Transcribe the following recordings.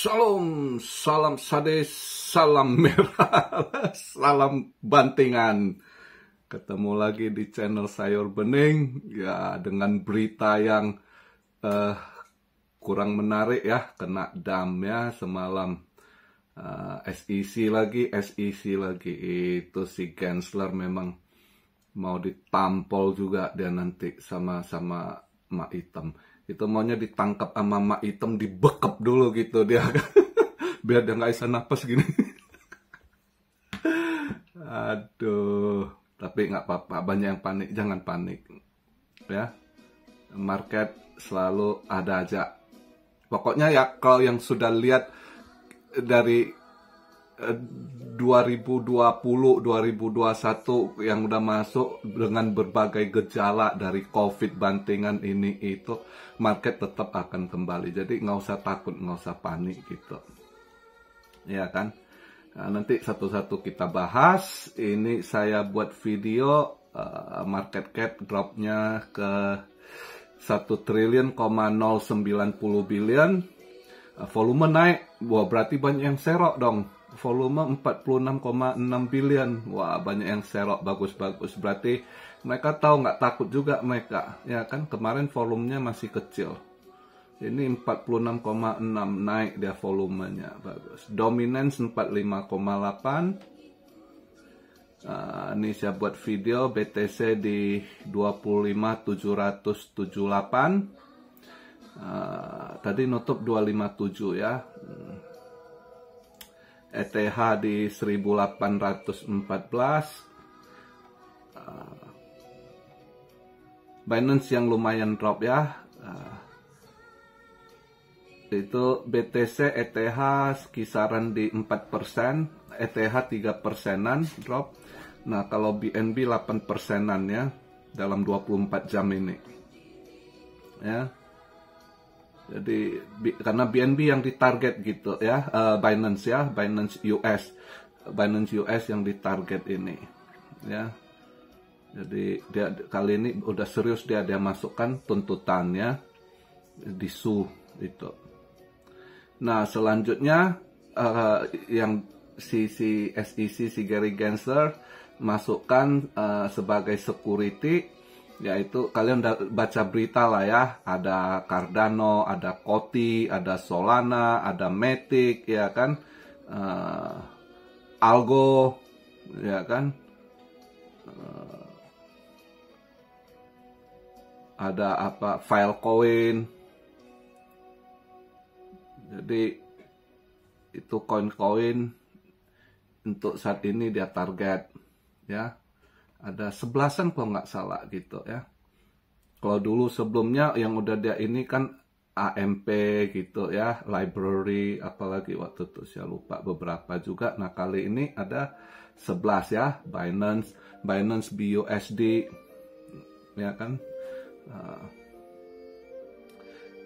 Shalom, salam sade, salam merah, salam bantingan. Ketemu lagi di channel Sayur Bening, ya dengan berita yang kurang menarik ya, kena dam ya semalam. SEC lagi, itu si Gensler memang mau ditampol juga dia nanti sama Mak Item. Itu maunya ditangkap sama Mak Item, dibekep dulu gitu dia biar dia nggak bisa napas gini. Aduh, tapi nggak apa-apa, banyak yang panik, jangan panik ya. Market selalu ada aja. Pokoknya ya kalau yang sudah lihat dari 2020, 2021 yang udah masuk dengan berbagai gejala dari COVID bantingan ini itu, market tetap akan kembali. Jadi nggak usah takut, nggak usah panik gitu. Ya kan? Nah, nanti satu-satu kita bahas. Ini saya buat video market cap dropnya ke 1 triliun, 090 billion. Volume naik, wah berarti banyak yang serok dong. Volume 46,6 billion, wah banyak yang serok, bagus-bagus. Berarti mereka tahu, nggak takut juga mereka, ya kan? Kemarin volumenya masih kecil. Ini 46,6 naik dia volumenya, bagus. Dominance 45,8. Ini saya buat video BTC di 25.778. Tadi nutup 257 ya. ETH di 1814. Binance yang lumayan drop ya. Itu BTC ETH kisaran di 4%, ETH 3%-an drop. Nah, kalau BNB 8%-an ya dalam 24 jam ini. Ya. Jadi karena BNB yang ditarget gitu ya, Binance ya, Binance US yang ditarget ini ya. Jadi dia kali ini udah serius, dia masukkan tuntutannya di SU itu. Nah selanjutnya yang si SEC, si Gary Gensler masukkan sebagai security, yaitu kalian udah baca berita lah ya, ada Cardano, ada Koti, ada Solana, ada Matic ya kan, Algo ya kan, ada apa, Filecoin. Jadi itu koin-koin untuk saat ini dia target ya. Ada 11-an kalau nggak salah gitu ya. Kalau dulu sebelumnya yang udah dia ini kan AMP gitu ya, library, apalagi waktu itu saya lupa beberapa juga. Nah kali ini ada 11 ya, Binance BUSD ya kan.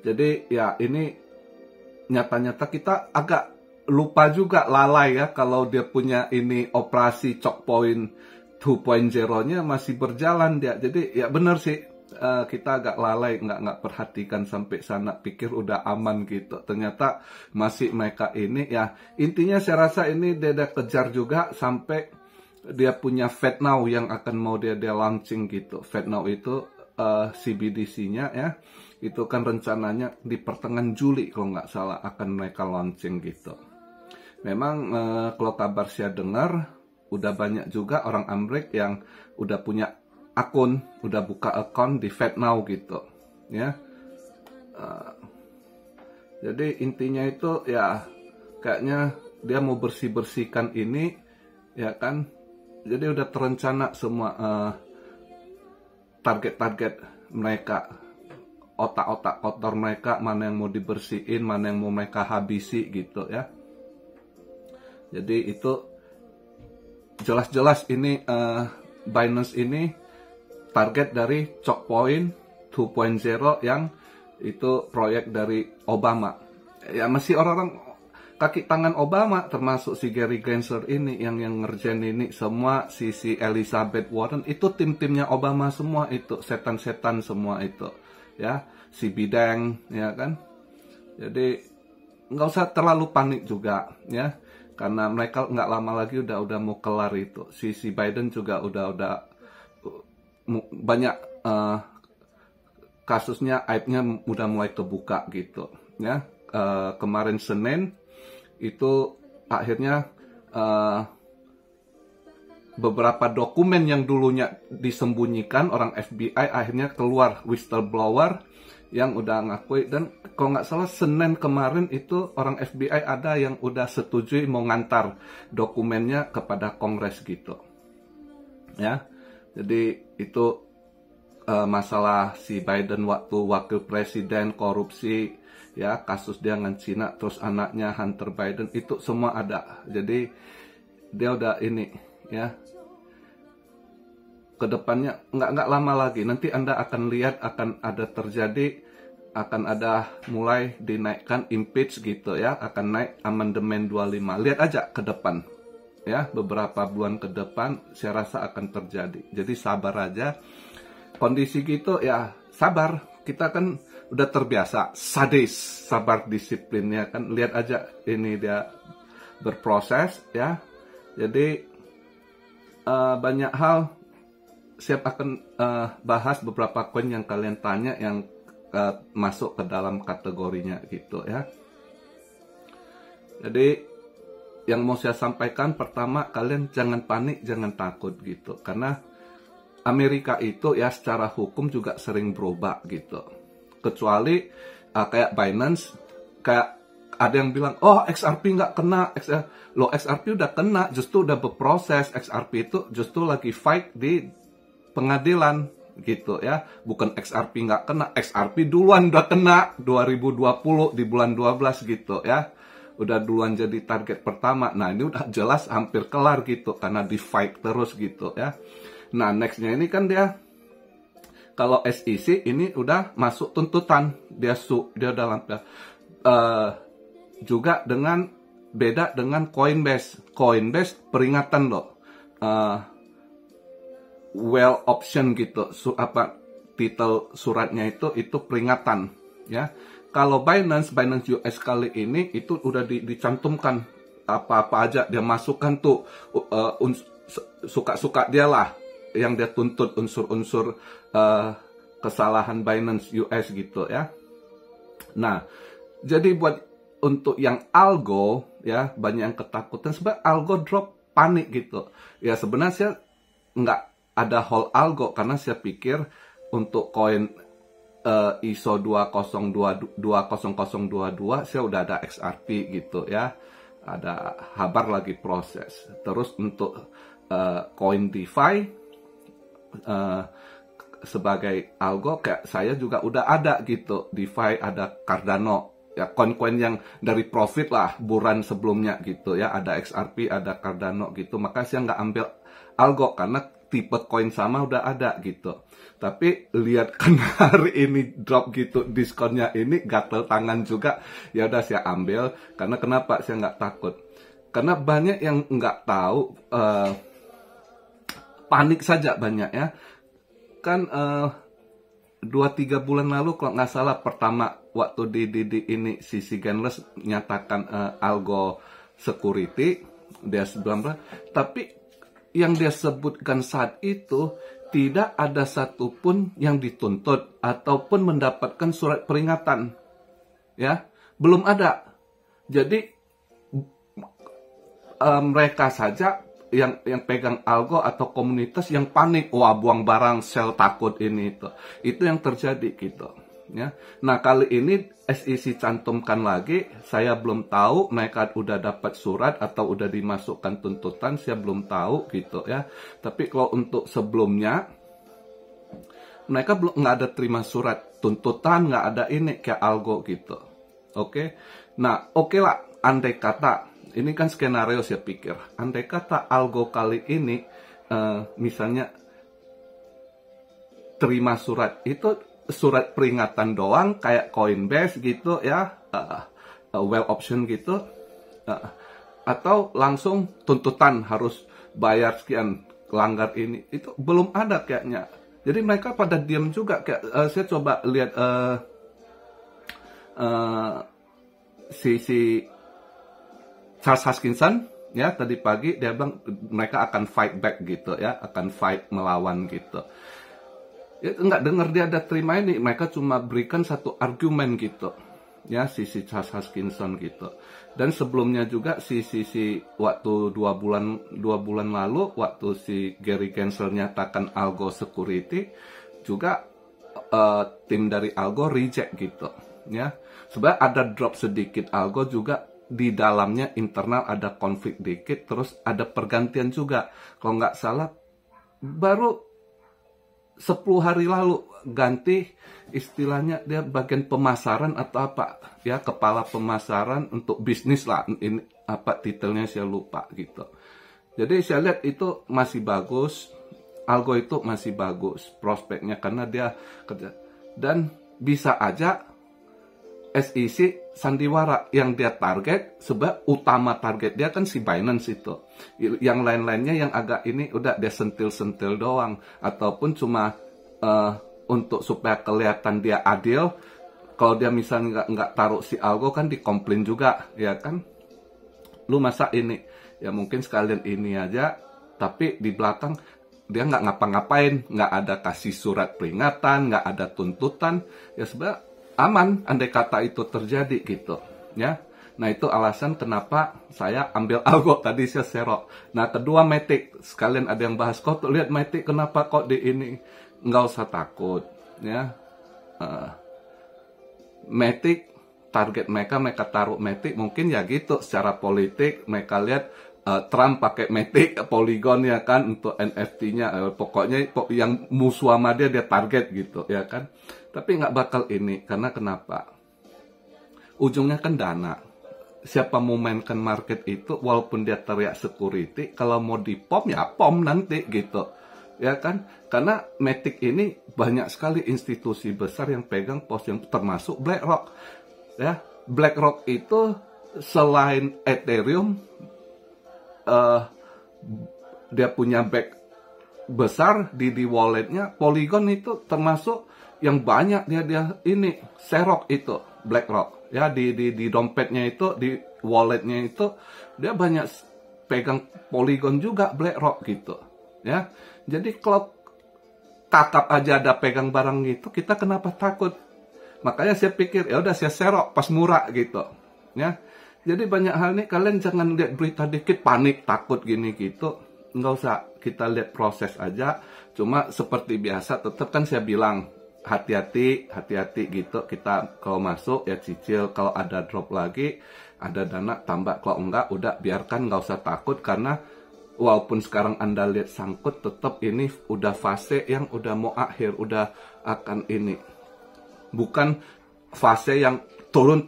Jadi ya ini nyata-nyata kita agak lupa juga, lalai ya, kalau dia punya ini operasi choke point 2.0-nya masih berjalan dia. Jadi ya benar sih, kita agak lalai, nggak perhatikan sampai sana, pikir udah aman gitu. Ternyata masih mereka ini ya. Intinya saya rasa ini dia kejar juga sampai dia punya FedNow yang akan mau dia launching gitu. FedNow itu CBDC-nya ya. Itu kan rencananya di pertengahan Juli kalau nggak salah akan mereka launching gitu. Memang kalau kabar saya dengar, udah banyak juga orang Amerika yang udah punya akun, udah buka akun di FedNow gitu, ya. Jadi intinya itu ya kayaknya dia mau bersih-bersihkan ini, ya kan. Jadi udah terencana semua target-target mereka, otak-otak kotor mereka, mana yang mau dibersihin, mana yang mau mereka habisi gitu ya. Jadi itu jelas-jelas ini Binance ini target dari choke point 2.0 yang itu proyek dari Obama. Ya masih orang-orang kaki tangan Obama, termasuk si Gary Gensler ini yang ngerjain ini semua, si Elizabeth Warren itu tim-timnya Obama semua, itu setan-setan semua itu ya, si Bidang ya kan. Jadi nggak usah terlalu panik juga ya, karena mereka nggak lama lagi udah mau kelar itu. Si Biden juga udah banyak kasusnya, aibnya udah mulai kebuka gitu ya. Kemarin Senin itu akhirnya beberapa dokumen yang dulunya disembunyikan orang FBI akhirnya keluar, whistleblower yang udah ngakui. Dan kalau nggak salah Senin kemarin itu orang FBI ada yang udah setuju mau ngantar dokumennya kepada Kongres gitu ya. Jadi itu masalah si Biden waktu wakil presiden, korupsi ya, kasus dia dengan Cina, terus anaknya Hunter Biden, itu semua ada. Jadi dia udah ini ya, kedepannya nggak lama lagi nanti Anda akan lihat akan ada mulai dinaikkan impeach gitu ya, akan naik amandemen 25. Lihat aja ke depan ya, beberapa bulan ke depan saya rasa akan terjadi. Jadi sabar aja, kondisi gitu ya, sabar. Kita kan udah terbiasa sadis, sabar disiplinnya kan. Lihat aja ini dia berproses ya. Jadi banyak hal siap akan bahas beberapa koin yang kalian tanya yang masuk ke dalam kategorinya gitu ya. Jadi yang mau saya sampaikan pertama, kalian jangan panik, jangan takut gitu, karena Amerika itu ya secara hukum juga sering berubah gitu. Kecuali kayak Binance, kayak ada yang bilang, oh XRP nggak kena, XRP udah kena, justru udah berproses. XRP itu justru lagi fight di pengadilan gitu ya, bukan XRP nggak kena, XRP duluan udah kena 2020 di bulan 12 gitu ya, udah duluan jadi target pertama. Nah ini udah jelas hampir kelar gitu karena di fight terus gitu ya. Nah nextnya ini kan dia, kalau SEC ini udah masuk tuntutan, dia dalam juga dengan beda dengan Coinbase peringatan loh, well option gitu, titel suratnya itu suratnya ya. Kalau Binance US kali ini itu udah dicantumkan apa-apa aja dia masukkan tuh, suka-suka dia lah yang dia tuntut, unsur-unsur kesalahan Binance US gitu ya. Nah jadi untuk yang algo ya, banyak yang ketakutan sebab algo drop, panik gitu ya. Sebenarnya saya nggak ada whole algo, karena saya pikir untuk koin ISO 20022 saya udah ada XRP gitu ya, ada Habar lagi proses. Terus untuk koin DeFi sebagai algo kayak saya juga udah ada gitu, DeFi ada Cardano ya, koin-koin yang dari profit lah bulan sebelumnya gitu ya, ada XRP, ada Cardano gitu. Maka saya nggak ambil algo karena tipe koin sama udah ada gitu. Tapi lihat kan hari ini drop gitu, diskonnya ini gatel tangan juga, ya udah saya ambil. Karena kenapa saya nggak takut? Karena banyak yang nggak tahu, panik saja banyak ya. Kan 2-3 bulan lalu kalau nggak salah pertama waktu di ini si Genles nyatakan algo security, dia bilang, tapi yang dia sebutkan saat itu tidak ada satupun yang dituntut ataupun mendapatkan surat peringatan ya, belum ada. Jadi mereka saja yang pegang algo atau komunitas yang panik, wah buang barang, sell, takut ini itu yang terjadi gitu ya. Nah kali ini SEC cantumkan lagi, saya belum tahu mereka udah dapat surat atau udah dimasukkan tuntutan, saya belum tahu gitu ya. Tapi kalau untuk sebelumnya mereka belum, nggak ada terima surat tuntutan, nggak ada ini kayak algo gitu. Oke. Nah oke lah, andai kata ini kan skenario saya pikir, andai kata algo kali ini misalnya terima surat, itu surat peringatan doang kayak Coinbase gitu ya, well option gitu, atau langsung tuntutan harus bayar sekian, langgar ini, itu belum ada kayaknya. Jadi mereka pada diam juga kayak saya coba lihat si Charles Hoskinson ya tadi pagi dia bilang mereka akan fight back gitu ya, akan fight melawan gitu. Ya, nggak dengar dia ada terima ini, mereka cuma berikan satu argumen gitu ya, si Charles Hoskinson gitu. Dan sebelumnya juga si waktu 2 bulan lalu waktu si Gary Gensler nyatakan Algo security juga tim dari Algo reject gitu ya. Sebenarnya ada drop sedikit Algo juga, di dalamnya internal ada konflik dikit, terus ada pergantian juga. Kalau nggak salah baru 10 hari lalu ganti istilahnya dia bagian pemasaran atau apa ya, kepala pemasaran untuk bisnis lah, ini apa titelnya saya lupa gitu. Jadi saya lihat itu masih bagus, Algo itu masih bagus prospeknya karena dia kerja, dan bisa aja SEC sandiwara yang dia target, sebab utama target dia kan si Binance itu. Yang lain-lainnya yang agak ini udah dia sentil-sentil doang, ataupun cuma untuk supaya kelihatan dia adil. Kalau dia misalnya nggak taruh si Algo kan dikomplain juga, ya kan? Lu masa ini? Ya mungkin sekalian ini aja, tapi di belakang dia nggak ngapa-ngapain, nggak ada kasih surat peringatan, nggak ada tuntutan. Ya sebenarnya aman andai kata itu terjadi gitu ya. Nah itu alasan kenapa saya ambil Algo tadi saya serok. Nah kedua Matic, sekalian ada yang bahas kok lihat Matic kenapa kok di ini, nggak usah takut ya. Matic target mereka taruh Matic mungkin ya gitu secara politik, mereka lihat Trump pakai Matic Polygon ya kan untuk NFT-nya, pokoknya yang musuh sama dia target gitu ya kan. Tapi nggak bakal ini, karena kenapa? Ujungnya kan dana. Siapa mau mainkan market itu, walaupun dia teriak security, kalau mau di POM ya POM nanti gitu. Ya kan? Karena Matic ini banyak sekali institusi besar yang pegang pos, yang termasuk BlackRock. Ya, BlackRock itu selain Ethereum, dia punya back besar di walletnya. Polygon itu termasuk yang banyak dia ini serok itu BlackRock ya, di dompetnya itu, di walletnya itu dia banyak pegang Polygon juga BlackRock gitu ya. Jadi kalau kakap aja ada pegang barang gitu, kita kenapa takut? Makanya saya pikir ya udah saya serok pas murah gitu ya. Jadi banyak hal nih, kalian jangan lihat berita dikit panik takut gini gitu, nggak usah, kita lihat proses aja. Cuma seperti biasa tetap kan saya bilang hati-hati gitu, kita kalau masuk ya cicil, kalau ada drop lagi ada dana tambah, kalau enggak udah biarkan, nggak usah takut. Karena walaupun sekarang Anda lihat sangkut, tetap ini udah fase yang udah mau akhir, udah akan ini, bukan fase yang turun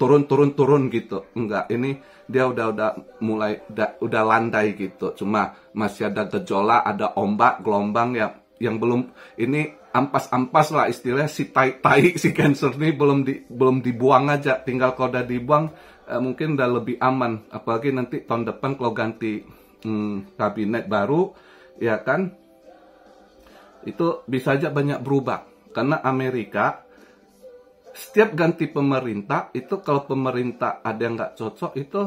gitu, enggak, ini dia udah mulai udah landai gitu, cuma masih ada gejolak, ada ombak gelombang yang belum ini ampas-ampas lah istilahnya, si tai si Gensler ini belum dibuang aja, tinggal kalau udah dibuang mungkin udah lebih aman. Apalagi nanti tahun depan kalau ganti kabinet baru ya kan, itu bisa aja banyak berubah. Karena Amerika setiap ganti pemerintah itu, kalau pemerintah ada yang nggak cocok itu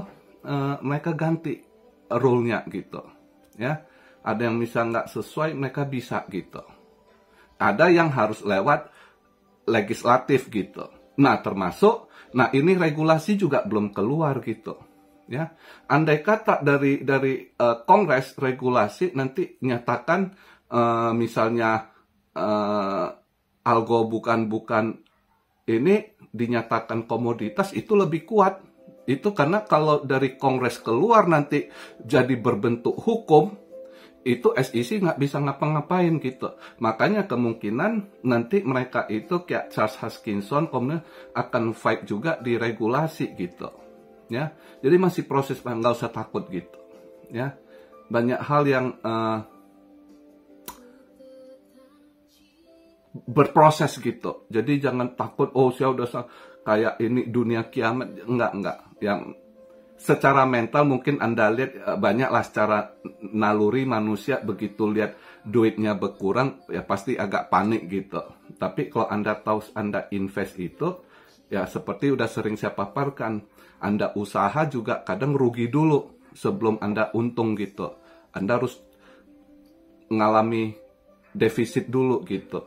mereka ganti rule-nya gitu ya. Ada yang bisa nggak sesuai, mereka bisa gitu. Ada yang harus lewat legislatif gitu. Nah termasuk, nah ini regulasi juga belum keluar gitu ya. Andai kata dari Kongres regulasi nanti nyatakan misalnya Algo bukan ini dinyatakan komoditas, itu lebih kuat. Itu karena kalau dari Kongres keluar nanti jadi berbentuk hukum, itu SEC nggak bisa ngapa-ngapain gitu. Makanya kemungkinan nanti mereka itu kayak Charles Hoskinson kemudian akan fight juga di regulasi gitu ya. Jadi masih proses, nggak usah takut gitu ya. Banyak hal yang berproses gitu. Jadi jangan takut, oh saya udah kayak ini dunia kiamat. Enggak. Yang secara mental mungkin Anda lihat banyaklah secara naluri manusia begitu lihat duitnya berkurang ya pasti agak panik gitu. Tapi kalau Anda tahu Anda invest itu Ya, seperti udah sering saya paparkan, Anda usaha juga kadang rugi dulu sebelum Anda untung gitu. Anda harus ngalami defisit dulu gitu.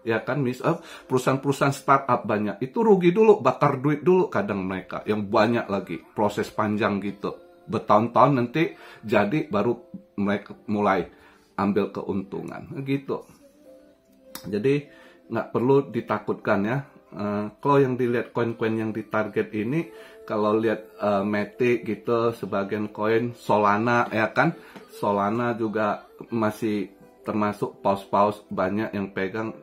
Ya kan, perusahaan-perusahaan startup banyak, itu rugi dulu, bakar duit dulu kadang mereka, yang banyak lagi, proses panjang gitu. Bertahun-tahun nanti jadi baru mereka mulai ambil keuntungan gitu. Jadi nggak perlu ditakutkan ya. Kalau yang dilihat koin-koin yang ditarget ini, kalau lihat Matic gitu, sebagian koin Solana ya kan, Solana juga masih termasuk paus-paus banyak yang pegang.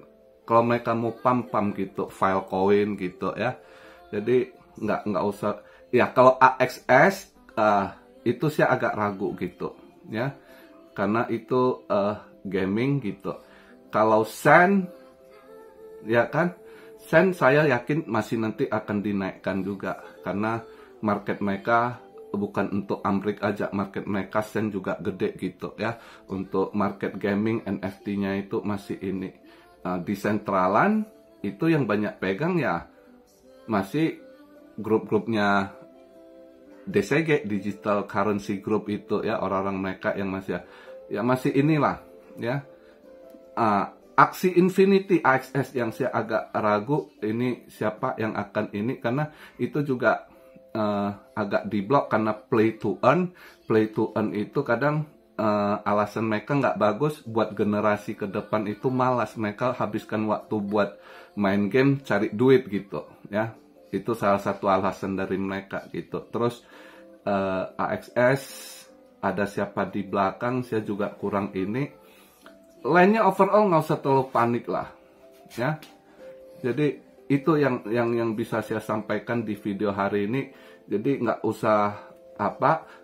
Kalau mereka mau pump gitu, Filecoin gitu ya. Jadi nggak usah. Ya kalau AXS itu saya agak ragu gitu ya, karena itu gaming gitu. Kalau Sen, ya kan, Sen saya yakin masih nanti akan dinaikkan juga, karena market mereka bukan untuk Amrik aja, market mereka Sen juga gede gitu ya. Untuk market gaming NFT-nya itu masih ini. Decentraland itu yang banyak pegang ya masih grup-grupnya DCG, Digital Currency Group itu ya, orang-orang mereka yang masih inilah ya. Aksi Infinity AXS yang saya agak ragu ini siapa yang akan ini, karena itu juga agak diblok karena play to earn itu kadang alasan mereka nggak bagus buat generasi ke depan, itu malas, mereka habiskan waktu buat main game cari duit gitu ya. Itu salah satu alasan dari mereka gitu. Terus AXS ada siapa di belakang saya juga kurang ini. Lainnya overall nggak usah terlalu panik lah ya. Jadi itu yang bisa saya sampaikan di video hari ini. Jadi nggak usah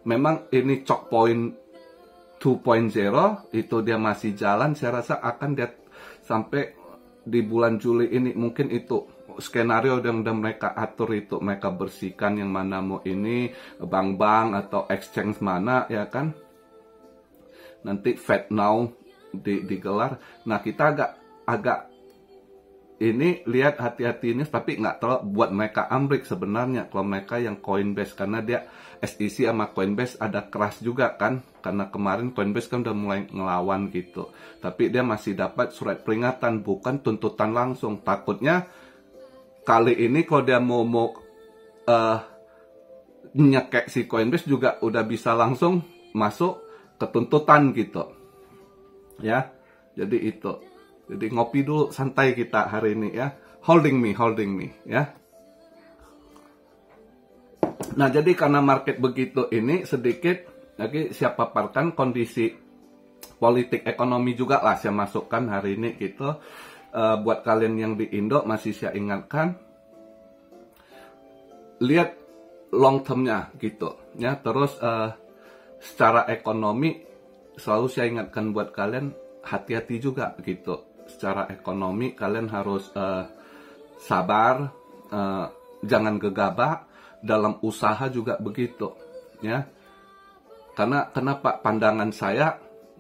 memang ini choke point 2.0 itu dia masih jalan, saya rasa akan dia sampai di bulan Juli ini. Mungkin itu skenario yang udah mereka atur, itu mereka bersihkan yang mana mau ini bank-bank atau exchange mana ya kan. Nanti Fed Now digelar. Nah, kita agak ini lihat hati-hati ini, tapi nggak terlalu buat mereka Amrik sebenarnya. Kalau mereka yang Coinbase, karena dia SEC sama Coinbase ada keras juga kan, karena kemarin Coinbase kan udah mulai ngelawan gitu. Tapi dia masih dapat surat peringatan, bukan tuntutan langsung. Takutnya kali ini kalau dia mau nyekek si Coinbase juga udah bisa langsung masuk ke tuntutan gitu. Ya, jadi itu. Jadi ngopi dulu santai kita hari ini ya. Holding me ya. Nah, jadi karena market begitu ini, sedikit lagi saya paparkan kondisi politik ekonomi juga lah saya masukkan hari ini gitu. Buat kalian yang di Indo masih saya ingatkan, lihat long termnya gitu ya. Terus secara ekonomi selalu saya ingatkan buat kalian, hati-hati juga gitu. Secara ekonomi kalian harus sabar, jangan gegabah. Dalam usaha juga begitu ya. Karena kenapa pandangan saya,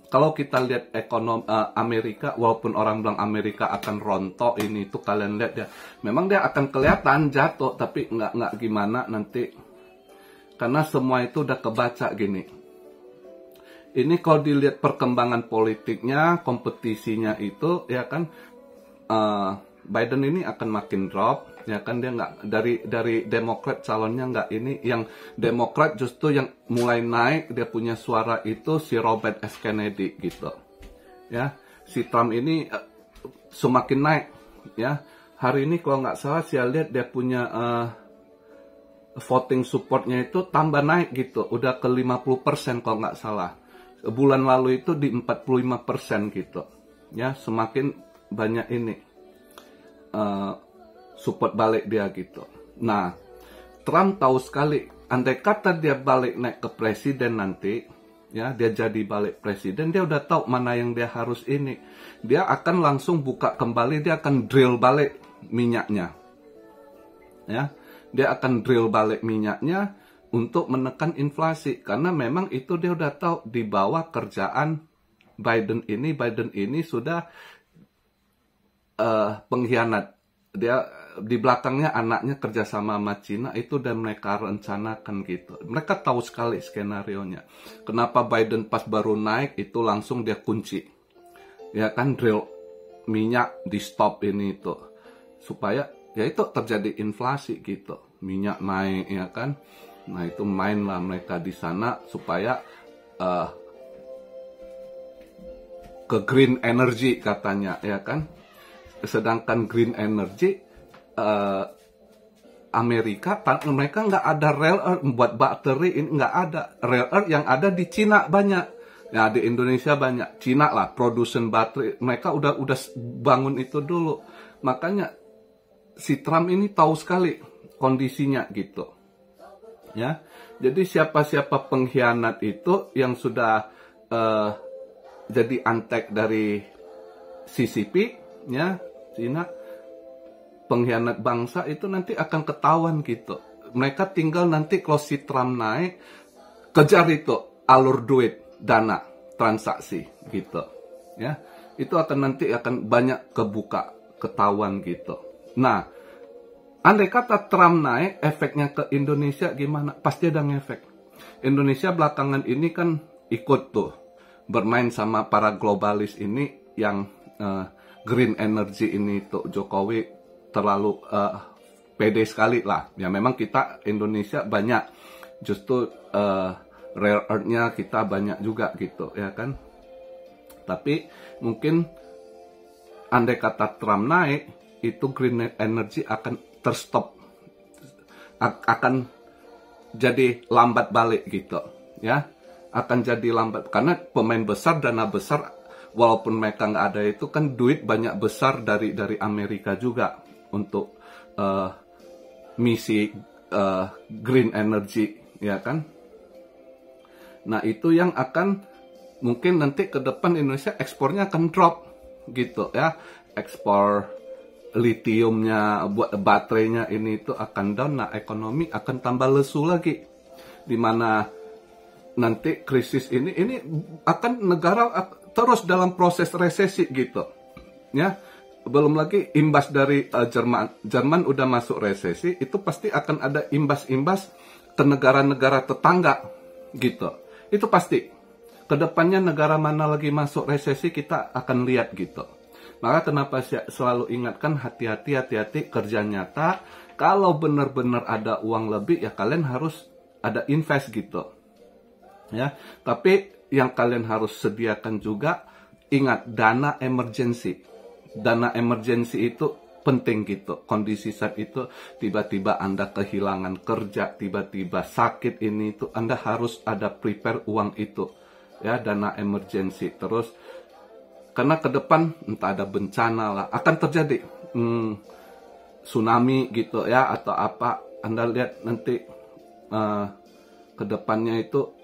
kalau kita lihat ekonomi Amerika, walaupun orang bilang Amerika akan rontok ini itu, kalian lihat ya, memang dia akan kelihatan jatuh, tapi nggak gimana nanti, karena semua itu udah kebaca gini. Ini kalau dilihat perkembangan politiknya, kompetisinya itu ya kan, Biden ini akan makin drop ya kan. Dia nggak dari Demokrat calonnya nggak ini, yang Demokrat justru yang mulai naik dia punya suara itu si Robert F. Kennedy gitu ya. Si Trump ini semakin naik ya. Hari ini kalau nggak salah saya lihat dia punya voting supportnya itu tambah naik gitu, udah ke 50% kalau nggak salah. Bulan lalu itu di 45% gitu ya. Semakin banyak ini support balik dia gitu. Nah, Trump tahu sekali, andai kata dia balik naik ke presiden nanti ya, dia jadi balik presiden, dia udah tahu mana yang dia harus ini. Dia akan langsung buka kembali, dia akan drill balik minyaknya ya. Dia akan drill balik minyaknya untuk menekan inflasi, karena memang itu dia udah tahu di bawah kerjaan Biden ini sudah pengkhianat. Dia di belakangnya anaknya kerjasama sama Cina itu dan mereka rencanakan gitu. Mereka tahu sekali skenarionya. Kenapa Biden pas baru naik itu langsung dia kunci, ya kan, drill minyak di stop ini itu supaya ya itu terjadi inflasi gitu, minyak naik ya kan. Nah itu mainlah mereka di sana supaya ke green energy katanya ya kan. Sedangkan green energy Amerika mereka nggak ada rare earth buat bakteri, ini nggak ada rare earth, yang ada di Cina banyak, ya di Indonesia banyak. Cina lah produsen baterai, mereka udah bangun itu dulu. Makanya si Trump ini tahu sekali kondisinya gitu ya. Jadi siapa-siapa pengkhianat itu yang sudah jadi antek dari CCP ya, Cina, pengkhianat bangsa itu nanti akan ketahuan gitu. Mereka tinggal nanti kalau si Trump naik, kejar itu alur duit, dana, transaksi gitu ya. Itu nanti akan banyak kebuka, ketahuan gitu. Nah, andai kata Trump naik, efeknya ke Indonesia gimana? Pasti ada ngefek. Indonesia belakangan ini kan ikut tuh bermain sama para globalis ini yang green energy ini tuh. Jokowi terlalu pede sekali lah. Ya memang kita Indonesia banyak, justru rare earth-nya kita banyak juga gitu ya kan. Tapi mungkin andai kata Trump naik, itu green energy akan terstop, akan jadi lambat balik gitu ya, akan jadi lambat karena pemain besar, dana besar, walaupun mereka nggak ada itu kan duit banyak besar dari Amerika juga untuk misi green energy ya kan. Nah itu yang akan mungkin nanti ke depan Indonesia ekspornya akan drop gitu ya, ekspor litiumnya buat baterainya ini itu akan down. Nah ekonomi akan tambah lesu lagi, dimana nanti krisis ini akan negara terus dalam proses resesi gitu ya. Belum lagi imbas dari Jerman udah masuk resesi, itu pasti akan ada imbas-imbas ke negara-negara tetangga gitu. Itu pasti kedepannya negara mana lagi masuk resesi kita akan lihat gitu. Maka kenapa saya selalu ingatkan hati-hati kerja nyata. Kalau benar-benar ada uang lebih ya kalian harus ada invest gitu ya. Tapi yang kalian harus sediakan juga, ingat, dana emergency. Dana emergency itu penting gitu. Kondisi saat itu tiba-tiba Anda kehilangan kerja, tiba-tiba sakit ini itu, Anda harus ada prepare uang itu ya, dana emergency. Terus karena ke depan entah ada bencana lah akan terjadi, tsunami gitu ya atau apa. Anda lihat nanti ke depannya itu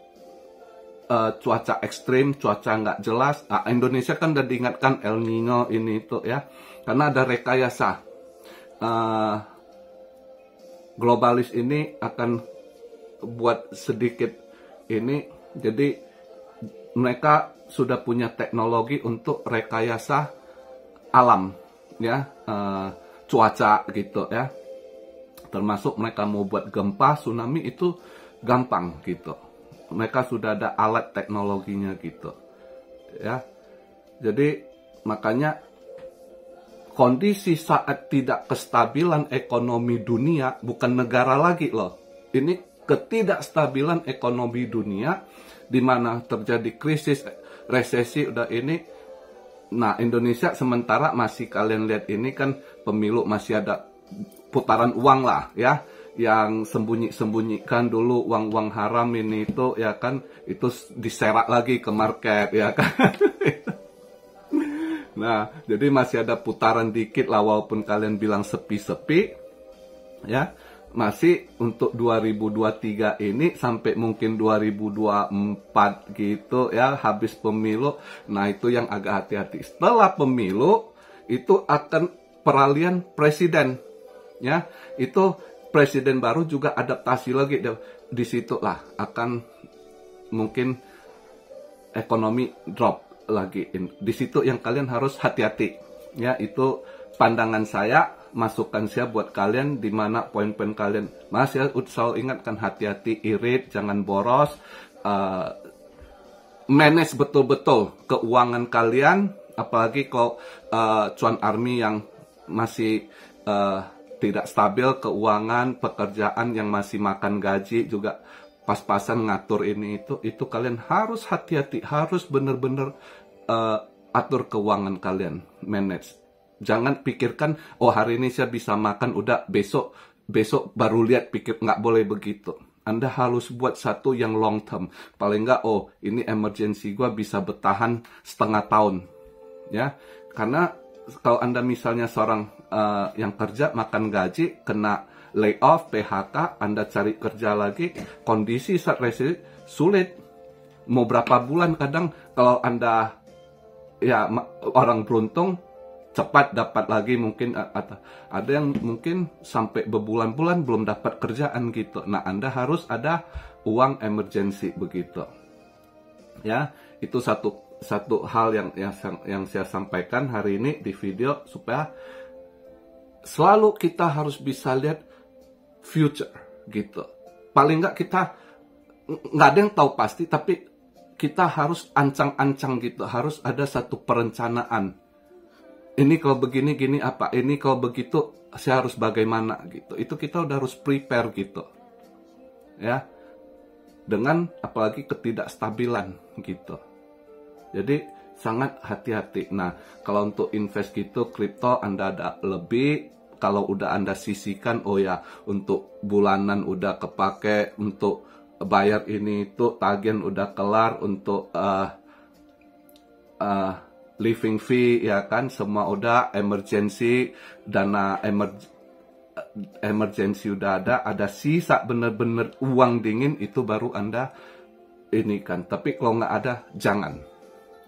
cuaca ekstrim, cuaca nggak jelas. Nah, Indonesia kan udah diingatkan El Nino ini itu ya, karena ada rekayasa. Globalis ini akan buat sedikit ini, jadi mereka sudah punya teknologi untuk rekayasa alam ya, cuaca gitu ya. Termasuk mereka mau buat gempa, tsunami itu gampang gitu. Mereka sudah ada alat teknologinya gitu ya. Jadi makanya kondisi saat tidak kestabilan ekonomi dunia, bukan negara lagi loh, ini ketidakstabilan ekonomi dunia, di mana terjadi krisis, resesi udah ini. Nah Indonesia sementara masih, kalian lihat ini kan pemilu masih ada putaran uang lah ya, yang sembunyikan dulu uang haram ini itu ya kan, itu diserak lagi ke market ya kan. Nah jadi masih ada putaran dikit lah, walaupun kalian bilang sepi-sepi ya, masih untuk 2023 ini sampai mungkin 2024 gitu ya, habis pemilu. Nah itu yang agak hati-hati. Setelah pemilu itu akan peralihan presiden ya, itu presiden baru juga adaptasi lagi. Di situ lah akan mungkin ekonomi drop lagi. Di situ yang kalian harus hati-hati ya. Itu pandangan saya masukan saya buat kalian di mana poin-poin kalian. Mas ya selalu ingatkan, hati-hati irit, jangan boros, manage betul-betul keuangan kalian, apalagi kalau cuan army yang masih tidak stabil keuangan, pekerjaan yang masih makan gaji juga pas-pasan ngatur ini itu kalian harus hati-hati, harus bener-bener atur keuangan kalian, manage. Jangan pikirkan, oh hari ini saya bisa makan, udah besok baru lihat, pikir, nggak boleh begitu. Anda harus buat satu yang long term. Paling nggak, oh ini emergency gue bisa bertahan setengah tahun, ya. Karena kalau Anda misalnya seorang yang kerja makan gaji, kena layoff, PHK, Anda cari kerja lagi, kondisi sulit. Mau berapa bulan kadang kalau Anda ya orang beruntung cepat dapat lagi, mungkin ada yang mungkin sampai berbulan-bulan belum dapat kerjaan gitu. Nah, Anda harus ada uang emergency begitu. Ya, itu satu hal yang saya sampaikan hari ini di video, supaya selalu kita harus bisa lihat future gitu. Paling nggak kita nggak ada yang tahu pasti, tapi kita harus ancang-ancang gitu, harus ada satu perencanaan. Ini kalau begini gini apa, ini kalau begitu saya harus bagaimana gitu. Itu kita udah harus prepare gitu, ya. Dengan apalagi ketidakstabilan gitu. Jadi sangat hati-hati. Nah, kalau untuk invest gitu, kripto Anda ada lebih. Kalau udah Anda sisihkan, oh ya untuk bulanan udah kepake, untuk bayar ini itu tagihan udah kelar, untuk living fee ya kan, semua udah, emergency, dana emergency udah ada sisa bener-bener uang dingin, itu baru Anda ini kan. Tapi kalau nggak ada, jangan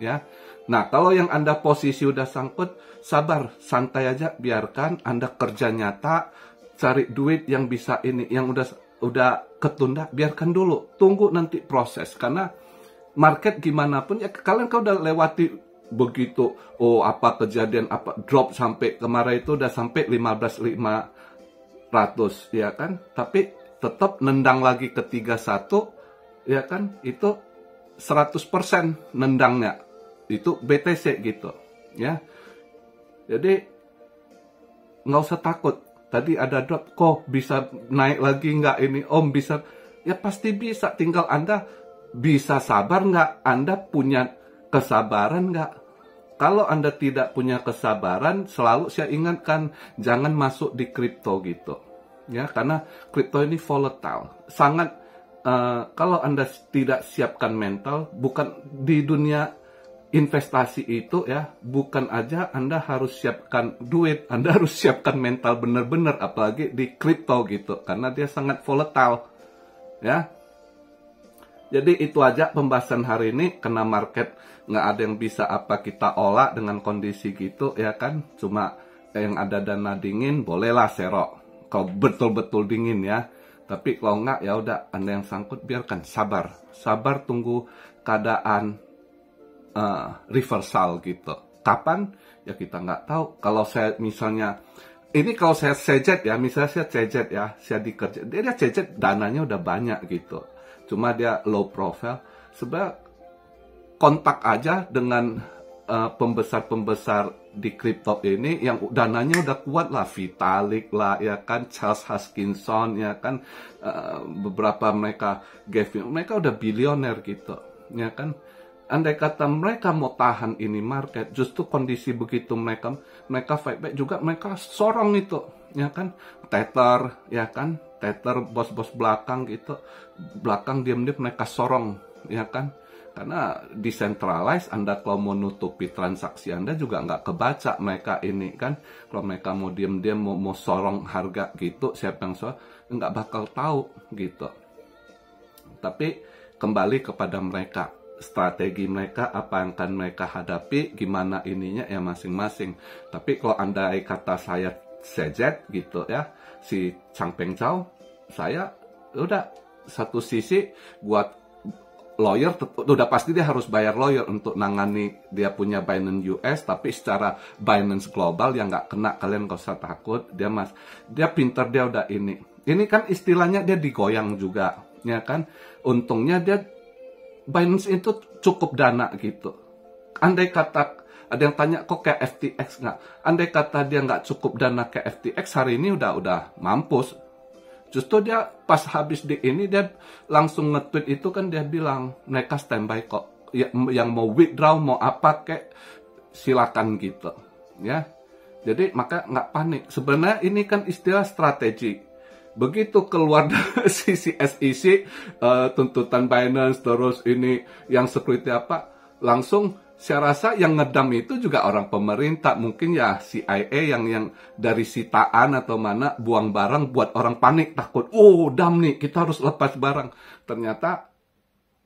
ya. Nah, kalau yang Anda posisi udah sangkut, sabar, santai aja, biarkan Anda kerja nyata, cari duit yang bisa ini, yang udah ketunda, biarkan dulu, tunggu nanti proses. Karena market gimana pun ya, kalian kalau udah lewati begitu, oh apa kejadian, apa drop sampai kemarin itu udah sampai 15.500 ya kan, tapi tetap nendang lagi ke 31 ya kan, itu 100% nendangnya itu BTC gitu ya. Jadi nggak usah takut, tadi ada drop kok bisa naik lagi nggak ini om, bisa ya, pasti bisa, tinggal Anda bisa sabar nggak, Anda punya kesabaran nggak. Kalau Anda tidak punya kesabaran, selalu saya ingatkan, jangan masuk di kripto gitu. Ya, karena kripto ini volatile. Sangat, kalau Anda tidak siapkan mental, bukan di dunia investasi itu ya, bukan aja Anda harus siapkan duit, Anda harus siapkan mental benar-benar, apalagi di kripto gitu. Karena dia sangat volatile. Ya. Jadi itu aja pembahasan hari ini, kena market nggak ada yang bisa apa kita olah dengan kondisi gitu ya kan. Cuma yang ada dana dingin bolehlah serok kalau betul-betul dingin ya. Tapi kalau nggak ya udah, Anda yang sangkut biarkan, sabar tunggu keadaan reversal gitu. Kapan ya kita nggak tahu. Kalau saya misalnya ini, kalau saya sejet ya, misalnya saya sejet ya, saya dikerja, dia sejet dananya udah banyak gitu, cuma dia low profile. Sebenarnya kontak aja dengan pembesar-pembesar di kripto ini yang dananya udah kuat lah, Vitalik lah ya kan, Charles Hoskinson ya kan, beberapa mereka Gavin, mereka udah bilioner gitu ya kan. Andai kata mereka mau tahan ini market, justru kondisi begitu mereka fight back juga, mereka sorong itu ya kan. Tether ya kan, Tether bos-bos belakang gitu, belakang diam-diam mereka sorong ya kan. Karena decentralized, Anda kalau mau nutupi transaksi Anda juga nggak kebaca mereka ini kan. Kalau mereka mau diam-diam mau sorong harga gitu, siapa yang sorong, nggak bakal tahu gitu. Tapi kembali kepada mereka, strategi mereka, apa yang akan mereka hadapi, gimana ininya ya masing-masing. Tapi kalau Anda kata saya sejet gitu ya, si Changpeng Zhao, saya udah satu sisi buat lawyer, udah pasti dia harus bayar lawyer untuk nangani dia punya Binance US, tapi secara Binance global yang nggak kena, kalian gak usah takut. Dia pinter, dia udah ini kan istilahnya dia digoyang juga, ya kan. Untungnya dia Binance itu cukup dana gitu. Andai kata ada yang tanya kok kayak FTX nggak, andai kata dia nggak cukup dana kayak FTX, hari ini udah mampus. Justru dia pas habis dia langsung nge-tweet itu kan, dia bilang mereka standby kok. Ya, yang mau withdraw mau apa kayak silakan gitu. Ya. Jadi maka nggak panik. Sebenarnya ini kan istilah strategi. Begitu keluar dari sisi SEC, tuntutan Binance, terus ini yang security apa, langsung saya rasa yang ngedam itu juga orang pemerintah, mungkin ya CIA yang dari sitaan atau mana buang barang buat orang panik, takut, oh dam nih kita harus lepas barang. Ternyata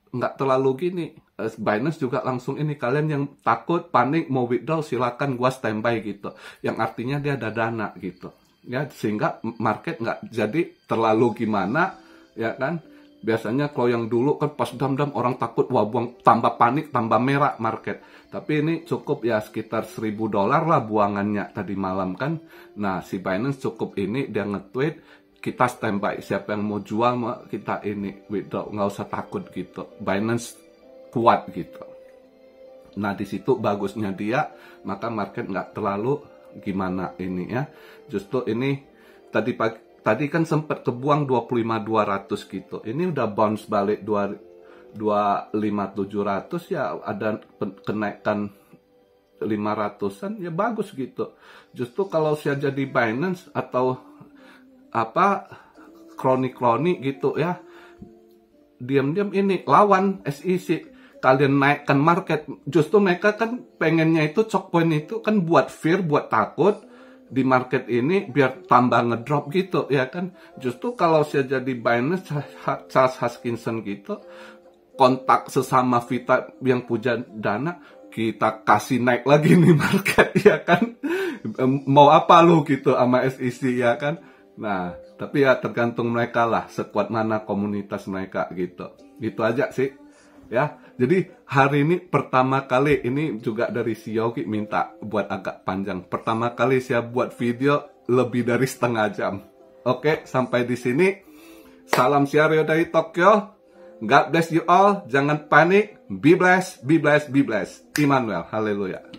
nggak terlalu gini. Binance juga langsung ini, kalian yang takut panik mau withdraw silakan, gua standby gitu. Yang artinya dia ada dana gitu. Ya sehingga market nggak jadi terlalu gimana, ya kan. Biasanya kalau yang dulu kan pas dam-dam orang takut, wah buang, tambah panik, tambah merah market. Tapi ini cukup ya sekitar $1.000 lah buangannya tadi malam kan. Nah si Binance cukup ini, dia nge-tweet, kita standby, siapa yang mau jual kita ini withdraw, nggak usah takut gitu. Binance kuat gitu. Nah di situ bagusnya dia, maka market nggak terlalu gimana ini ya. Justru ini tadi kan sempat kebuang 25.200 gitu. Ini udah bounce balik 25.700 ya, ada kenaikan 500-an ya, bagus gitu. Justru kalau saya jadi Binance atau apa kroni-kroni gitu ya, diam-diam ini lawan SEC, kalian naikkan market. Justru mereka kan pengennya itu choke point itu kan buat fear, buat takut di market ini biar tambah ngedrop gitu ya kan. Justru kalau saya jadi Binance, Charles Hoskinson gitu, kontak sesama Vita yang punya dana, kita kasih naik lagi nih market ya kan. Mau apa lu gitu sama SEC ya kan. Nah tapi ya tergantung mereka lah, sekuat mana komunitas mereka gitu. Gitu aja sih ya. Jadi hari ini pertama kali, ini juga dari si Yogi minta buat agak panjang. Pertama kali saya buat video lebih dari setengah jam. Oke, sampai di sini. Salam Siario dari Tokyo. God bless you all. Jangan panik. Be blessed, be blessed, be blessed. Immanuel. Haleluya.